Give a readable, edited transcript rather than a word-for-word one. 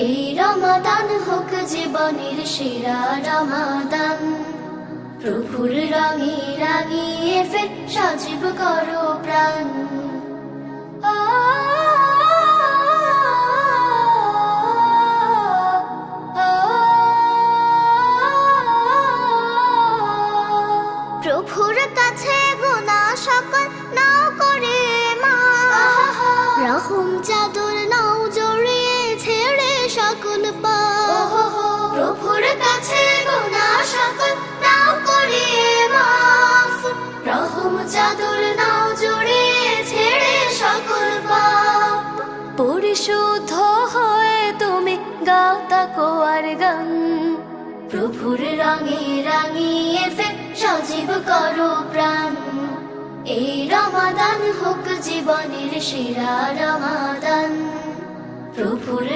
এই রমাদান হোক জীবনের সেরা রমাদান। প্রভুর রঙে রাঙিয়ে ফের সজীব করো প্রাণ। প্রভুর কাছে গুনাহ সকল নাও করে মাফ, রহম চাদর নাও জড়িয়ে ছেড়ে সকল পাপ। প্রভুর কাছে গুনাহ সকল নাও করে মাফ, রহম চাদর নাও জড়িয়ে ছেড়ে সকল পাপ। পরিশুদ্ধ হয়ে তুমি গাও তাকওয়ার গান। প্রভুর রঙে রাঙিয়ে ফের সজীব করো প্রাণ। এই রমাদান হোক জীবনের সেরা রমাদান। প্রভুর